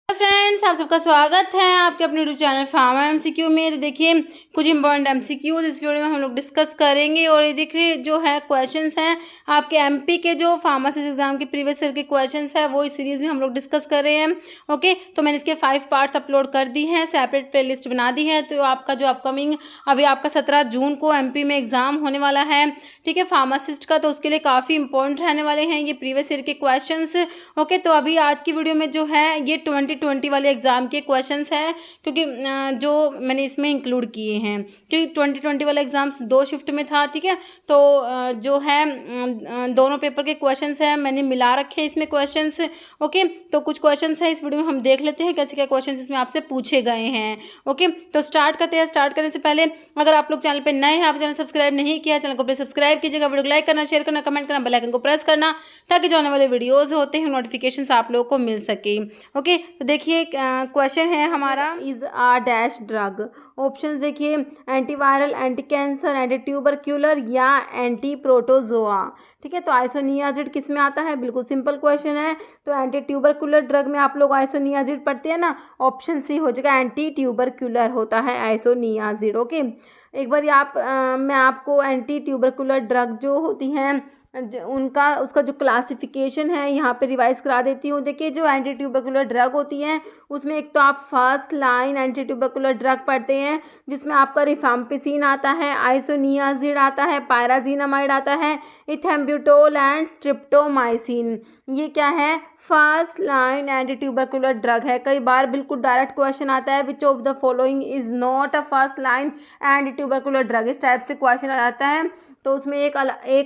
Friends, आप सबका स्वागत है आपके अपने यूट्यूब चैनल फार्मा एमसीक्यू में। तो देखिए कुछ इंपॉर्टेंट एमसीक्यू इस वीडियो में हम लोग डिस्कस करेंगे। और ये देखिए जो है क्वेश्चंस हैं आपके एमपी के जो फार्मासिस्ट एग्जाम के प्रीवियस ईयर के क्वेश्चंस है वो इस सीरीज में हम लोग डिस्कस कर रहे हैं। ओके, तो मैंने इसके 5 पार्ट्स अपलोड कर दी हैं, सेपरेट प्ले लिस्ट बना दी है। तो आपका जो अपकमिंग अभी आपका 17 जून को एमपी में एग्जाम होने वाला है, ठीक है, फार्मासिस्ट का। तो उसके लिए काफ़ी इंपॉर्टेंट रहने वाले हैं ये प्रीवियस ईयर के क्वेश्चन। ओके, तो अभी आज की वीडियो में जो है ये 2020 वाले एग्जाम के क्वेश्चंस हैं, क्योंकि जो मैंने इसमें इंक्लूड किए हैं, क्योंकि 2020 वाला एग्जाम्स 2 शिफ्ट में था, ठीक है। तो जो है दोनों पेपर के क्वेश्चंस हैं मैंने मिला रखे हैं इसमें क्वेश्चंस। ओके, तो कुछ क्वेश्चंस हैं इस वीडियो में, हम देख लेते हैं कैसे क्या क्वेश्चंस इसमें आपसे पूछे गए हैं। ओके, तो स्टार्ट करते हैं। स्टार्ट करने से पहले अगर आप लोग चैनल पर नए हैं, आप चैनल सब्सक्राइब नहीं किया, चैनल को प्लीज सब्सक्राइब कीजिएगा, वीडियो को लाइक करना, शेयर करना, कमेंट करना, बेल आइकन को प्रेस करना, ताकि जो आने वाले वीडियोस होते हैं नोटिफिकेशंस आप लोगों को मिल सके। ओके, तो देखिए क्वेश्चन है हमारा, is a dash drug. Options देखिए, antiviral, anti cancer, anti tubercular या एंटी प्रोटोजोआ। ठीक है, तो आइसोनियाजिड किस में आता है? बिल्कुल सिंपल क्वेश्चन है। तो एंटी ट्यूबरक्यूलर ड्रग में आप लोग आइसोनियाजिड पढ़ते हैं ना, ऑप्शन सी हो जाएगा, एंटी ट्यूबरक्यूलर होता है आइसोनियाजिड। ओके, एक बार मैं आपको एंटी ट्यूबरक्यूलर ड्रग जो होती हैं उसका जो क्लासिफिकेशन है यहाँ पे रिवाइज करा देती हूँ। देखिए जो एंटी ट्यूबरकुलर ड्रग होती हैं उसमें एक तो आप first line anti tubercular drug पढ़ते हैं, जिसमें आपका रिफाम्पिसिन आता है, आइसोनियाजिड आता है, पायराजीनामाइड आता है, इथेम्ब्यूटोल एंड स्ट्रिप्टोमाइसिन। ये क्या है? First line anti tubercular drug है। कई बार बिल्कुल डायरेक्ट क्वेश्चन आता है, which of the following is not a first line anti tubercular drug, इस टाइप से क्वेश्चन आता है। तो उसमें एक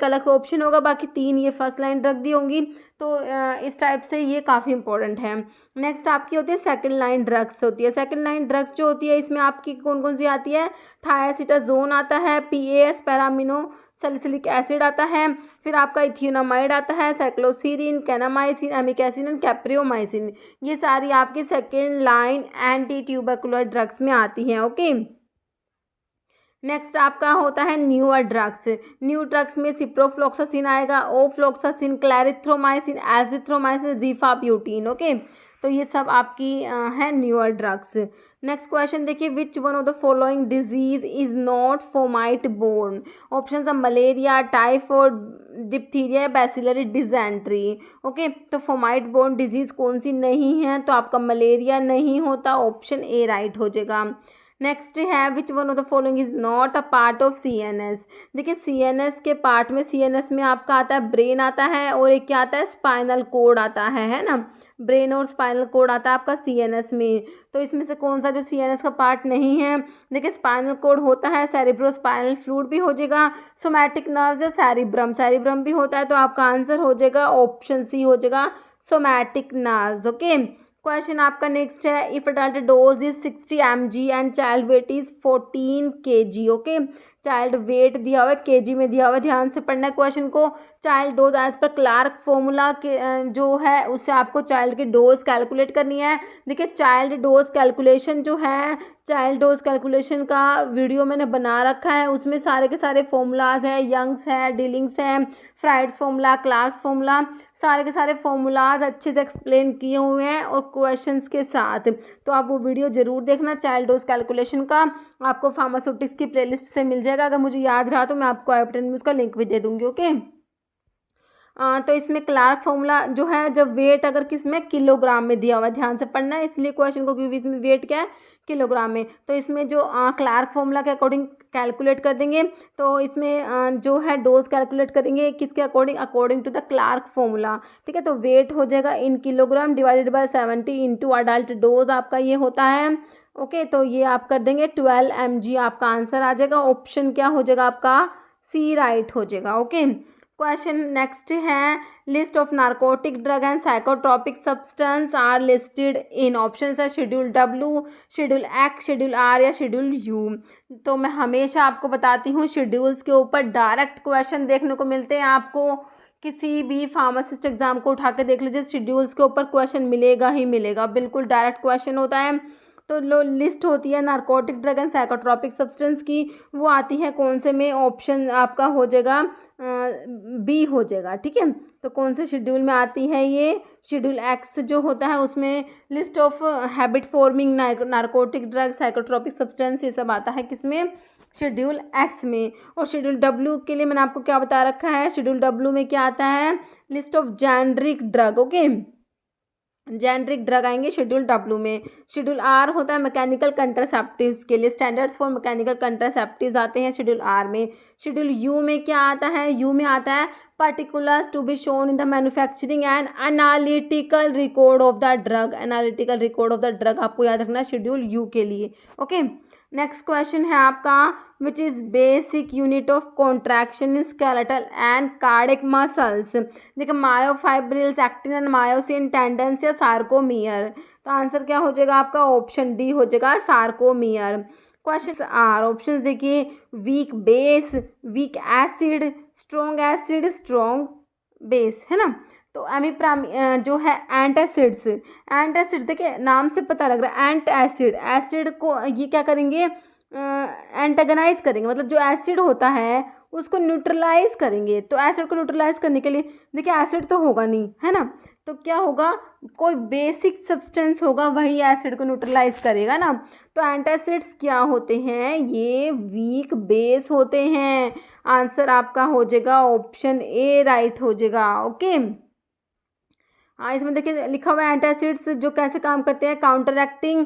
अलग ऑप्शन होगा, बाकी 3 ये फर्स्ट लाइन ड्रग दी होंगी। तो इस टाइप से ये काफ़ी इंपॉर्टेंट है। नेक्स्ट आपकी होती है सेकंड लाइन ड्रग्स होती है। सेकंड लाइन ड्रग्स जो होती है इसमें आपकी कौन कौन सी आती है? थायासिटाजोन आता है, PAS पैरामिनो सैलिसिलिक एसिड आता है, फिर आपका इथियोनामाइड आता है, साइक्लोसीरिन, कैनामाइसिन, एमिकैसिन एंड कैप्रियोमाइसिन। ये सारी आपकी second line anti tubercular drugs में आती हैं। ओके, नेक्स्ट आपका होता है न्यूअर ड्रग्स। न्यू ड्रग्स में सिप्रोफ्लोक्सासिन आएगा, ओफ्लोक्सासिन, क्लैरिथ्रोमाइसिन, एजिथ्रोमाइसिन, रिफाब्यूटिन। ओके, तो ये सब आपकी है न्यूअर ड्रग्स। नेक्स्ट क्वेश्चन देखिए, which one of the following disease is not fomite borne. Option है malaria, typhoid, diphtheria, bacillary dysentery. Okay, तो फोमाइट बोर्न डिजीज कौन सी नहीं है? तो आपका मलेरिया नहीं होता, ऑप्शन ए राइट हो जाएगा। नेक्स्ट है, which one of the following is not a part of CNS। देखिए CNS के पार्ट में, CNS में आपका आता है ब्रेन आता है, और एक क्या आता है? स्पाइनल कोड आता है ना। ब्रेन और स्पाइनल कोड आता है आपका CNS में। तो इसमें से कौन सा जो CNS का पार्ट नहीं है? देखिए स्पाइनल कोड होता है, सेरिब्रो स्पाइनल फ्लूइड भी हो जाएगा, सोमैटिक नर्व्स है, सेरिब्रम भी होता है। तो आपका आंसर हो जाएगा ऑप्शन सी हो जाएगा, सोमैटिक नर्व्स। ओके, क्वेश्चन आपका नेक्स्ट है, if adult dose is 60 mg and child weight is 14 kg। Okay, child weight दिया हुआ है, केजी में दिया हुआ है, ध्यान से पढ़ना है क्वेश्चन को। चाइल्ड डोज एज पर क्लार्क फॉर्मूला के जो है उससे आपको चाइल्ड की डोज कैलकुलेट करनी है। देखिए चाइल्ड डोज कैलकुलेशन जो है, चाइल्ड डोज कैलकुलेशन का वीडियो मैंने बना रखा है, उसमें सारे के सारे फॉर्मूलाज है, यंग्स है, डिलिंग्स है, फ्राइड्स फॉर्मूला, क्लार्क्स फॉर्मूला, सारे के सारे फॉर्मूलाज अच्छे से एक्सप्लेन किए हुए हैं और क्वेश्चंस के साथ। तो आप वो वीडियो ज़रूर देखना, चाइल्ड डोज कैलकुलेशन का, आपको फार्मास्यूटिक्स की प्लेलिस्ट से मिल जाएगा। अगर मुझे याद रहा तो मैं आपको आई बटन में उसका लिंक भी दे दूँगी। ओके, तो इसमें क्लार्क फॉर्मूला जो है, जब वेट अगर किस में किलोग्राम में दिया हुआ है, ध्यान से पढ़ना है इसलिए क्वेश्चन को, क्योंकि इसमें वेट क्या है? किलोग्राम में। तो इसमें जो क्लार्क फॉर्मूला के अकॉर्डिंग कैलकुलेट कर देंगे, तो इसमें जो है डोज कैलकुलेट करेंगे किसके according? According to the Clark formula. ठीक है, तो वेट हो जाएगा in kilogram divided by 70 into adult dose आपका ये होता है। ओके, तो ये आप कर देंगे 12 mg, आपका आंसर आ जाएगा, ऑप्शन क्या हो जाएगा आपका? सी राइट हो जाएगा। ओके, क्वेश्चन नेक्स्ट है, list of narcotic drug and psychotropic substance are listed in. Option है schedule W, schedule X, schedule R या शेड्यूल U। तो मैं हमेशा आपको बताती हूँ शेड्यूल्स के ऊपर डायरेक्ट क्वेश्चन देखने को मिलते हैं आपको। किसी भी फार्मासिस्ट एग्जाम को उठा के देख लीजिए, शेड्यूल्स के ऊपर क्वेश्चन मिलेगा ही मिलेगा, बिल्कुल डायरेक्ट क्वेश्चन होता है। तो लो लिस्ट होती है narcotic drug and psychotropic substance की, वो आती है कौन से में, ऑप्शन आपका हो जाएगा बी हो जाएगा, ठीक है। तो कौन से शेड्यूल में आती है ये, शेड्यूल एक्स जो होता है उसमें list of habit forming narcotic drug psychotropic substance ये सब आता है किसमें, शेड्यूल एक्स में। और शेड्यूल डब्ल्यू के लिए मैंने आपको क्या बता रखा है, शेड्यूल डब्ल्यू में क्या आता है, list of generic drug, okay, generic drug आएंगे शेड्यूल डब्ल्यू में। शेड्यूल आर होता है मैकेनिकल कंट्रासेप्टिव्स के लिए, स्टैंडर्ड्स फॉर मैकेनिकल कंट्रासेप्टिव्स आते हैं शेड्यूल आर में। शेड्यूल यू में क्या आता है, यू में आता है particulars to be shown in the manufacturing and analytical record of the drug, analytical record of the drug आपको याद रखना है शेड्यूल यू के लिए, ओके। नेक्स्ट क्वेश्चन है आपका, which is basic unit of contraction in skeletal and cardiac muscles. देखिए myofibrils, actin and myosin, tendons या सार्कोमियर। तो आंसर क्या हो जाएगा आपका, ऑप्शन डी हो जाएगा सार्कोमियर। क्वेश्चन आर, ऑप्शन देखिए, weak base, weak acid, strong acid, strong base, है ना। तो जो है एंटासिड्स, एंटासिड देखिए नाम से पता लग रहा है, एंट एसिड, एसिड को ये क्या करेंगे, एंटागनाइज करेंगे, मतलब जो एसिड होता है उसको न्यूट्रलाइज करेंगे। तो एसिड को न्यूट्रलाइज करने के लिए देखिए एसिड तो होगा नहीं, है ना, तो क्या होगा, कोई बेसिक सब्सटेंस होगा वही एसिड को न्यूट्रलाइज करेगा ना। तो एंटासिड्स क्या होते हैं, ये वीक बेस होते हैं। आंसर आपका हो जाएगा ऑप्शन ए राइट हो जाएगा, ओके। हाँ इसमें देखिए लिखा हुआ है एंटासिड्स जो कैसे काम करते हैं, काउंटर एक्टिंग,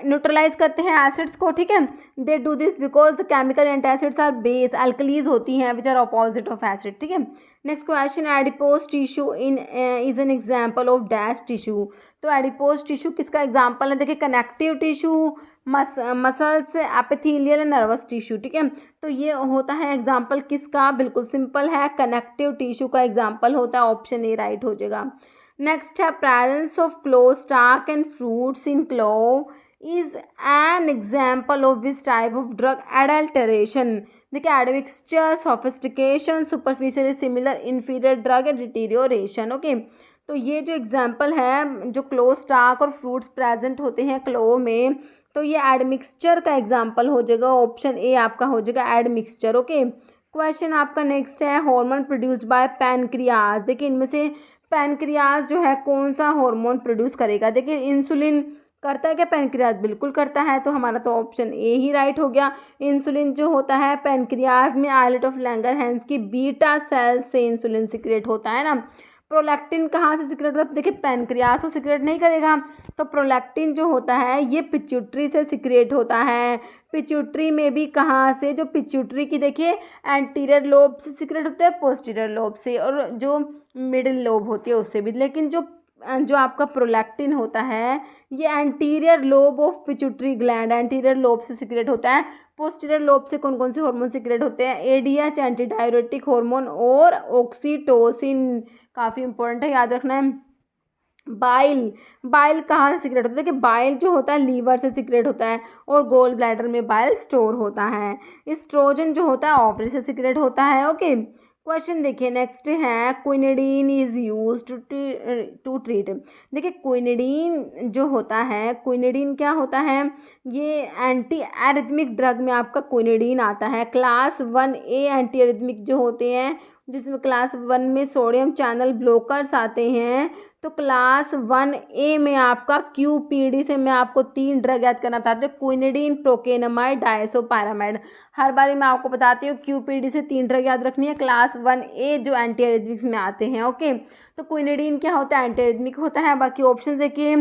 न्यूट्रलाइज करते हैं एसिड्स को, ठीक है। They do this because the chemical antacids are base, alkalies होती हैं which are opposite of acid, ठीक है। Next question, adipose tissue in is an example of dash tissue. तो एडिपोज टिश्यू किसका एग्जाम्पल है, देखिए connective tissue, muscles, epithelial and nervous tissue, ठीक है। तो ये होता है एग्जाम्पल किसका, बिल्कुल सिंपल है, कनेक्टिव टिश्यू का एग्जाम्पल होता है, ऑप्शन ए राइट हो जाएगा। नेक्स्ट है presence of clove starch and fruits in clove is an example of this type of drug adulteration. देखिए admixture, sophistication, superficially similar, inferior drug and deterioration, okay. तो ये जो example है, जो clove starch और फ्रूट्स प्रेजेंट होते हैं क्लो में, तो ये एडमिक्सचर का एग्जाम्पल हो जाएगा, ऑप्शन ए आपका हो जाएगा एडमिक्सचर, ओके। क्वेश्चन आपका नेक्स्ट है, हार्मोन प्रोड्यूस्ड बाय पैनक्रियाज। देखिए इनमें से पैनक्रियाज जो है कौन सा हार्मोन प्रोड्यूस करेगा, देखिए इंसुलिन करता है क्या पैनक्रियाज, बिल्कुल करता है, तो हमारा तो ऑप्शन ए ही राइट हो गया। इंसुलिन जो होता है पैनक्रियाज में आइलेट ऑफ लैंगरहैंस की बीटा सेल्स से इंसुलिन सिक्रेट होता है ना। प्रोलैक्टिन कहाँ से सिक्रेट होता है, देखिए पैनक्रियाज तो सिक्रेट नहीं करेगा, तो प्रोलैक्टिन जो होता है ये पिट्यूटरी से सिक्रेट होता है। पिट्यूटरी में भी कहाँ से, जो पिट्यूटरी की देखिए एंटीरियर लोब से सिक्रेट होता है, पोस्टीरियर लोब से, और जो मिडिल लोब होती है उससे भी। लेकिन जो आपका प्रोलैक्टिन होता है ये anterior lobe of pituitary gland, anterior lobe से सिक्रेट होता है। पोस्टीरियर लोब से कौन कौन से हार्मोन सिक्रेट होते हैं, एडीएच एंटी डाययूरेटिक हार्मोन और ऑक्सीटोसिन, काफ़ी इंपॉर्टेंट है, याद रखना है। बाइल, बाइल कहाँ से सिक्रेट होता है, देखिए बाइल जो होता है लीवर से सिक्रेट होता है, और गोल ब्लैडर में बाइल स्टोर होता है। एस्ट्रोजन जो होता है ओवरी से सिक्रेट होता है, ओके। क्वेश्चन देखिए नेक्स्ट है, quinidine is use to treat. देखिए क्विनिडीन जो होता है, क्विनिडीन क्या होता है, ये एंटी एरिथमिक ड्रग में आपका क्विनिडीन आता है। क्लास 1A एंटी एरिथमिक जो होते हैं, जिसमें क्लास 1 में सोडियम चैनल ब्लॉकर्स आते हैं, तो क्लास 1A में आपका QPD से मैं आपको 3 ड्रग याद करना चाहती हूँ, क्विनिडीन, प्रोकेनामाइड, डायसोपायरामाइड। हर बारी मैं आपको बताती हूँ QPD से 3 ड्रग याद रखनी है, क्लास 1A जो एंटी एरिथमिक्स में आते हैं, ओके। तो क्विनिडीन क्या होता है, एंटी एरिथमिक होता है। बाकी ऑप्शन देखिए,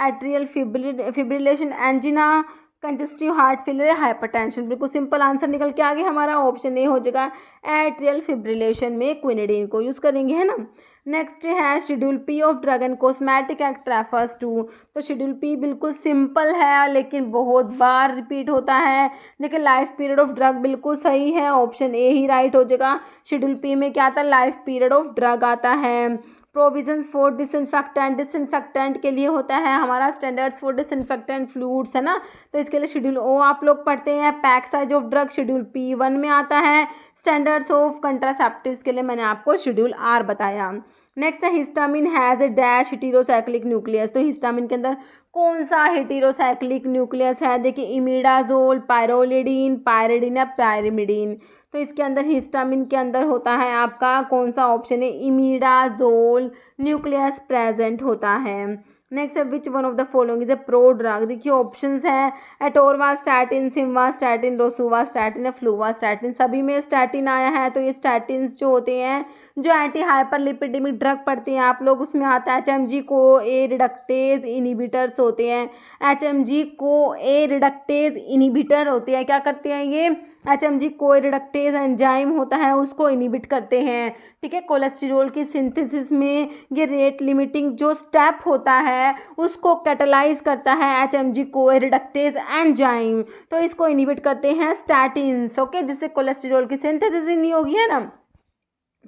atrial fibrillation, angina, congestive heart failure, hypertension. बिल्कुल सिंपल आंसर निकल के आ गया हमारा, ऑप्शन ए हो जाएगा, एट्रियल फिब्रिलेशन में क्विनिडीन को यूज़ करेंगे, है ना। नेक्स्ट है schedule P of drug and cosmetic act refers to. तो शेड्यूल पी बिल्कुल सिंपल है लेकिन बहुत बार रिपीट होता है। देखिए लाइफ पीरियड ऑफ ड्रग बिल्कुल सही है, ऑप्शन ए ही राइट हो जाएगा। शेड्यूल पी में क्या आता है, लाइफ पीरियड ऑफ ड्रग आता है। प्रोविजंस फॉर डिसइंफेक्टेंट, डिसइंफेक्टेंट के लिए होता है हमारा स्टैंडर्ड्स फॉर डिसइंफेक्टेंट फ्लूइड्स, है ना। तो इसके लिए शेड्यूल ओ आप लोग पढ़ते हैं। Pack size of drug schedule P1 में आता है। स्टैंडर्ड्स ऑफ कंट्रासेप्टिव्स के लिए मैंने आपको शेड्यूल R बताया। नेक्स्ट है histamine has a dash heterocyclic nucleus. तो हिस्टामिन के अंदर कौन सा हेटेरोसाइक्लिक न्यूक्लियस है? देखिए इमिडाजोल, पायरोलिडीन, पायरिडीन या पायरिमिडीन। तो इसके अंदर हिस्टामिन के अंदर होता है आपका कौन सा ऑप्शन है? इमिडाजोल न्यूक्लियस प्रेजेंट होता है। नेक्स्ट है which one of the following is a pro drug? देखिए ऑप्शंस है एटोरवास्टैटिन, सिम्वास्टैटिन, रोसुवास्टैटिन या फ्लूवास्टैटिन। सभी में स्टैटिन आया है। तो ये स्टैटिन्स जो होते हैं जो एंटी हाइपरलिपिडेमिक ड्रग पढ़ते हैं आप लोग, उसमें आता है HMG को ए रिडक्टेज इनिबिटर्स होते हैं। HMG को ए रिडक्टेज इनिबिटर होते हैं। क्या करते हैं ये? HMG को रिडक्टेज एंजाइम होता है उसको इनिबिट करते हैं। ठीक है, कोलेस्ट्रॉल की सिंथेसिस में ये रेट लिमिटिंग जो स्टेप होता है उसको कैटलाइज करता है HMG को रिडक्टेज एंजाइम। तो इसको इनिबिट करते हैं स्टैटिन्स। ओके, जिससे कोलेस्ट्रॉल की सिंथेसिस ही नहीं होगी, है ना।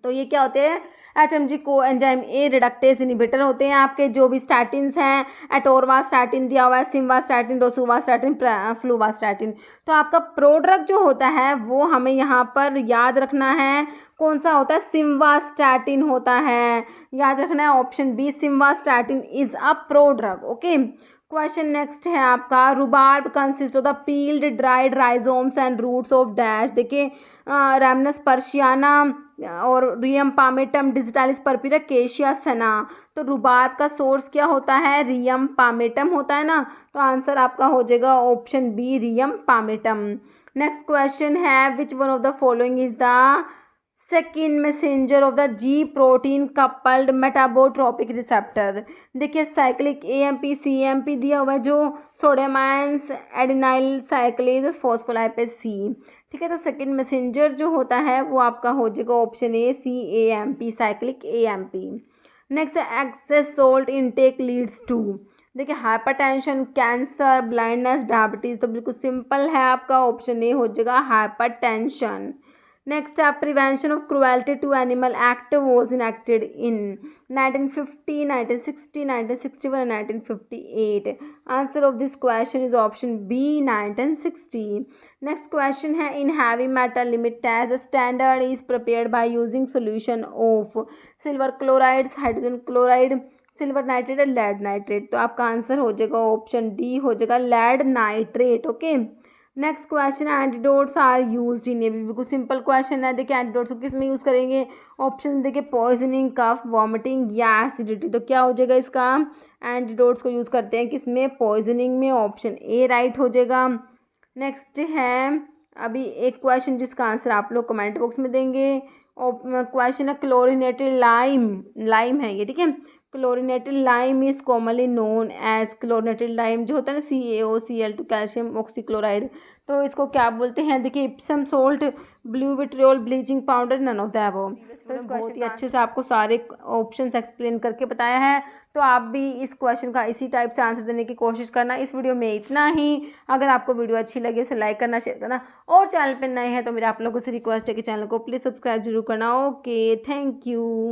तो ये क्या होते हैं? HMG को एंजाइम ए रिडक्टेज इनिबिटर होते हैं आपके। जो भी स्टैटिन्स हैं, एटोरवास्टैटिन दिया हुआ है, सिम्वास्टैटिन, रोसुवास्टैटिन, फ्लूवास्टैटिन। तो आपका प्रोड्रग जो होता है वो हमें यहाँ पर याद रखना है कौन सा होता है? सिम्वास्टैटिन होता है। याद रखना है option B, simvastatin is a prodrug. Okay, question next है आपका rhubarb consist of the peeled dried rhizomes and roots of dash. देखिए रैमनस पर्शियाना और रियम पामेटम, डिजिटालिस परपिरा, केशिया सना। तो रुबार्ब का सोर्स क्या होता है? रियम पामेटम होता है ना। तो आंसर आपका हो जाएगा option B, rheum palmatum. Next question है which one of the following is the second messenger of the G protein coupled metabotropic receptor? देखिए साइक्लिक AMP, CMP दिया हुआ है जो sodium ions adenylyl cyclase phospholipase C। ठीक है, तो second messenger जो होता है वो आपका हो जाएगा ऑप्शन ए, CAMP, साइक्लिक AMP। Next excess salt intake leads to? देखिए हाइपरटेंशन, कैंसर, ब्लाइंडनेस, डायबिटीज़। तो बिल्कुल सिंपल है आपका ऑप्शन ए हो जाएगा हाइपरटेंशन। नेक्स्ट है prevention of cruelty to animal act was enacted in 1950, 1960, 1961 and 1958। Answer of this question is option B, 1960। Next question है in heavy metal limit test standard is prepared by using solution of silver chlorides, hydrogen chloride, silver nitrate और lead nitrate. तो आपका answer हो जाएगा option D हो जाएगा lead nitrate. Okay, next question antidotes are used in? ये भी बिल्कुल सिंपल क्वेश्चन है। देखिए एंटीडोट्स को किस में यूज़ करेंगे? ऑप्शन देखिए पॉइजनिंग, कफ, वॉमिटिंग या एसिडिटी। तो क्या हो जाएगा इसका? एंटीडोट्स को यूज़ करते हैं किस में? पॉइजनिंग में। ऑप्शन ए राइट हो जाएगा। नेक्स्ट है अभी एक क्वेश्चन जिसका आंसर आप लोग कमेंट बॉक्स में देंगे। क्वेश्चन है क्लोरिनेटेड लाइम, लाइम है ये, ठीक है। Chlorinated lime is commonly known as, chlorinated lime जो होता है ना CaOCl2 कैल्शियम ऑक्सीक्लोराइड, तो इसको क्या बोलते हैं? देखिए Epsom salt, blue vitriol, bleaching powder, none of the above. तो बहुत ही अच्छे से आपको सारे ऑप्शंस एक्सप्लेन करके बताया है। तो आप भी इस क्वेश्चन का इसी टाइप से आंसर देने की कोशिश करना। इस वीडियो में इतना ही। अगर आपको वीडियो अच्छी लगे उसे लाइक करना, शेयर करना, और चैनल पर नए हैं तो मेरा आप लोगों से रिक्वेस्ट है कि चैनल को प्लीज़ सब्सक्राइब जरूर करना। Okay, thank you.